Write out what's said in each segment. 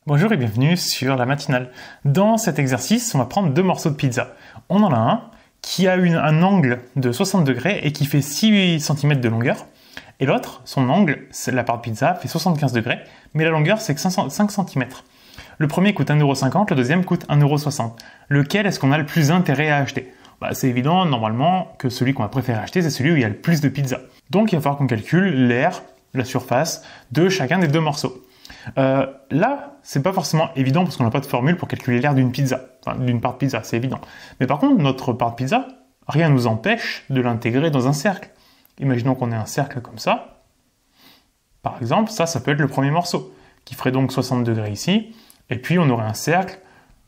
Bonjour et bienvenue sur la matinale. Dans cet exercice, on va prendre deux morceaux de pizza. On en a un qui a un angle de 60 degrés et qui fait 6 cm de longueur. Et l'autre, son angle, la part de pizza, fait 75 degrés, mais la longueur c'est 5 cm. Le premier coûte 1,50 €, le deuxième coûte 1,60 €. Lequel est-ce qu'on a le plus intérêt à acheter? C'est évident, normalement, que celui qu'on va préférer acheter, c'est celui où il y a le plus de pizza. Donc il va falloir qu'on calcule l'aire, la surface de chacun des deux morceaux. Là, c'est pas forcément évident parce qu'on n'a pas de formule pour calculer l'aire d'une pizza, enfin d'une part de pizza, c'est évident. Mais par contre, notre part de pizza, rien ne nous empêche de l'intégrer dans un cercle. Imaginons qu'on ait un cercle comme ça. Par exemple, ça peut être le premier morceau, qui ferait donc 60 degrés ici, et puis on aurait un cercle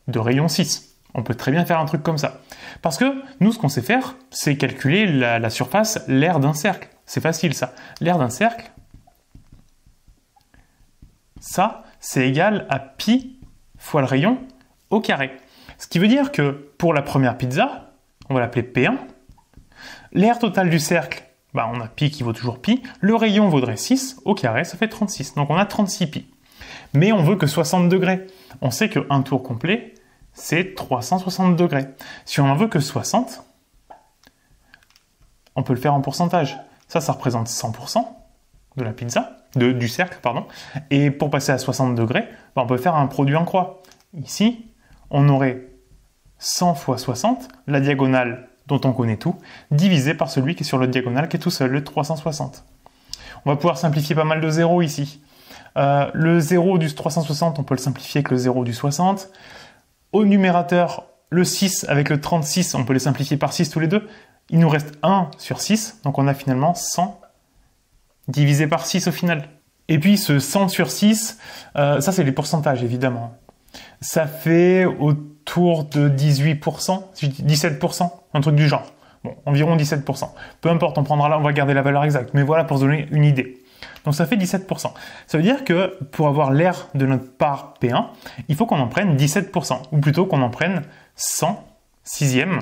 de rayon 6. On peut très bien faire un truc comme ça. Parce que nous, ce qu'on sait faire, c'est calculer la surface, l'aire d'un cercle. C'est facile ça. L'aire d'un cercle, ça, c'est égal à pi fois le rayon au carré. Ce qui veut dire que pour la première pizza, on va l'appeler P1, l'aire totale du cercle, on a pi qui vaut toujours pi, le rayon vaudrait 6, au carré ça fait 36, donc on a 36 pi. Mais on veut que 60 degrés. On sait qu'un tour complet, c'est 360 degrés. Si on en veut que 60, on peut le faire en pourcentage. Ça représente 100% de la pizza, du cercle, pardon. Et pour passer à 60 degrés, on peut faire un produit en croix. Ici, on aurait 100 fois 60, la diagonale dont on connaît tout, divisé par celui qui est sur l'autre diagonale qui est tout seul, le 360. On va pouvoir simplifier pas mal de zéros ici. Le 0 du 360, on peut le simplifier avec le 0 du 60. Au numérateur, le 6 avec le 36, on peut les simplifier par 6 tous les deux. Il nous reste 1 sur 6, donc on a finalement 100 divisé par 6 au final. Et puis ce 100 sur 6, ça c'est les pourcentages évidemment. Ça fait autour de 18%, 17%, un truc du genre. Bon, environ 17%. Peu importe, on va garder la valeur exacte, mais voilà pour se donner une idée. Donc ça fait 17%. Ça veut dire que pour avoir l'aire de notre part P1, il faut qu'on en prenne 17%, ou plutôt qu'on en prenne 100 sixièmes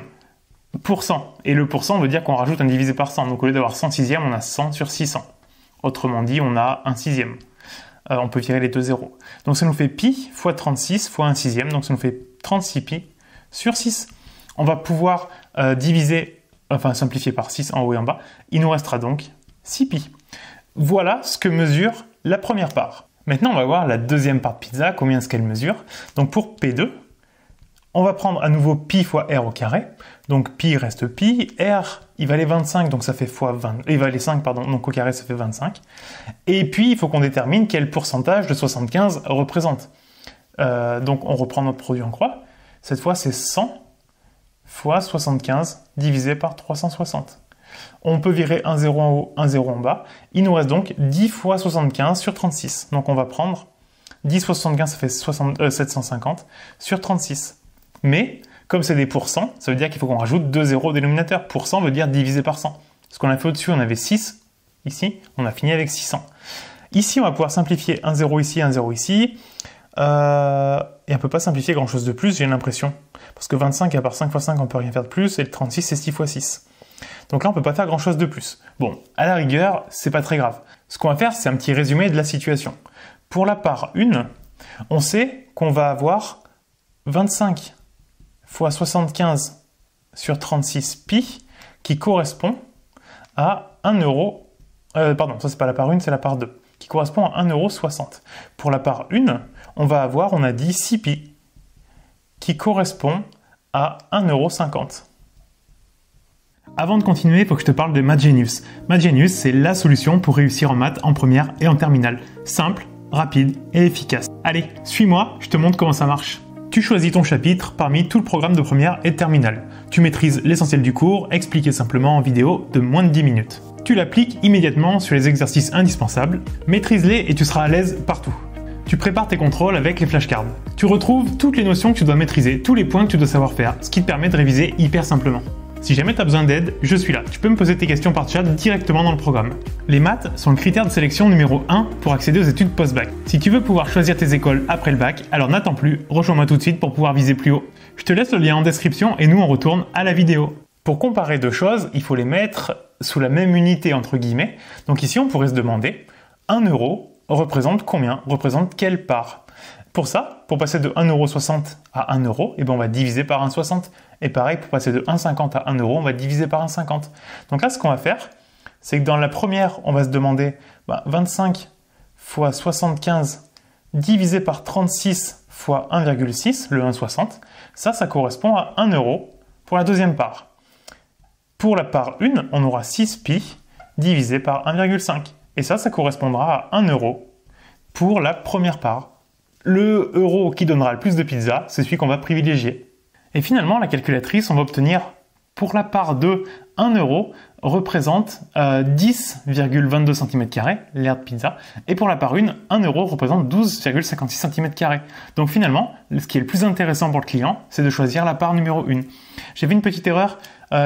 %. Et le pourcent veut dire qu'on rajoute un divisé par 100. Donc au lieu d'avoir 100 sixièmes, on a 100 sur 600. Autrement dit, on a 1 sixième. On peut virer les deux zéros. Donc ça nous fait pi fois 36 fois 1 sixième. Donc ça nous fait 36 pi sur 6. On va pouvoir simplifier par 6 en haut et en bas. Il nous restera donc 6 pi. Voilà ce que mesure la première part. Maintenant, on va voir la deuxième part de pizza, combien est-ce qu'elle mesure. Donc pour P2, on va prendre à nouveau pi fois r au carré. Donc pi reste pi, r il valait 25, donc ça fait fois 20, il valait 5, pardon, donc au carré ça fait 25. Et puis il faut qu'on détermine quel pourcentage de 75 représente. Donc on reprend notre produit en croix. Cette fois c'est 100 fois 75 divisé par 360. On peut virer un 0 en haut, un 0 en bas. Il nous reste donc 10 fois 75 sur 36. Donc on va prendre 10 fois 75, ça fait 750 sur 36. Mais, comme c'est des pourcents, ça veut dire qu'il faut qu'on rajoute 2 zéros au dénominateur. Pourcent veut dire divisé par 100. Ce qu'on a fait au-dessus, on avait 6. Ici, on a fini avec 600. Ici, on va pouvoir simplifier un 0 ici, un 0 ici. Et on ne peut pas simplifier grand-chose de plus, j'ai l'impression. Parce que 25, à part 5 fois 5, on ne peut rien faire de plus. Et le 36, c'est 6 fois 6. Donc là, on ne peut pas faire grand-chose de plus. Bon, à la rigueur, c'est pas très grave. Ce qu'on va faire, c'est un petit résumé de la situation. Pour la part 1, on sait qu'on va avoir 25 fois 75 sur 36 pi qui correspond à 1 euro. Pardon, ça c'est pas la part 1, c'est la part 2, qui correspond à 1,60 €. Pour la part 1, on a dit 6 pi qui correspond à 1,50 €. Avant de continuer, il faut que je te parle de Mathgenius. Mathgenius, c'est la solution pour réussir en maths en première et en terminale. Simple, rapide et efficace. Allez, suis-moi, je te montre comment ça marche. Tu choisis ton chapitre parmi tout le programme de première et de terminale. Tu maîtrises l'essentiel du cours, expliqué simplement en vidéo de moins de 10 minutes. Tu l'appliques immédiatement sur les exercices indispensables, maîtrise-les et tu seras à l'aise partout. Tu prépares tes contrôles avec les flashcards. Tu retrouves toutes les notions que tu dois maîtriser, tous les points que tu dois savoir faire, ce qui te permet de réviser hyper simplement. Si jamais tu as besoin d'aide, je suis là. Tu peux me poser tes questions par chat directement dans le programme. Les maths sont le critère de sélection numéro 1 pour accéder aux études post-bac. Si tu veux pouvoir choisir tes écoles après le bac, alors n'attends plus, rejoins-moi tout de suite pour pouvoir viser plus haut. Je te laisse le lien en description et nous on retourne à la vidéo. Pour comparer deux choses, il faut les mettre sous la même unité entre guillemets. Donc ici on pourrait se demander, 1 euro représente combien? Représente quelle part? Pour ça, pour passer de 1,60€ à 1 euro, eh ben on va diviser par 1,60. Et pareil, pour passer de 1,50 à 1 euro, on va diviser par 1,50. Donc là, ce qu'on va faire, c'est que dans la première, on va se demander 25 fois 75 divisé par 36 fois 1,6, le 1,60. Ça correspond à 1 euro pour la deuxième part. Pour la part 1, on aura 6 pi divisé par 1,5. Et ça correspondra à 1 euro pour la première part. Le euro qui donnera le plus de pizza, c'est celui qu'on va privilégier. Et finalement, la calculatrice, on va obtenir pour la part de 1 euro représente 10,22 cm2, l'aire de pizza. Et pour la part 1, 1 euro représente 12,56 cm2. Donc finalement, ce qui est le plus intéressant pour le client, c'est de choisir la part numéro 1. J'ai fait une petite erreur.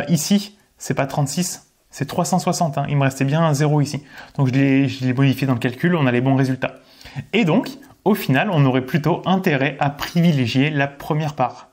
Ici, c'est pas 36, c'est 360. Il me restait bien un 0 ici. Donc je l'ai modifié dans le calcul, on a les bons résultats. Et donc, au final, on aurait plutôt intérêt à privilégier la première part.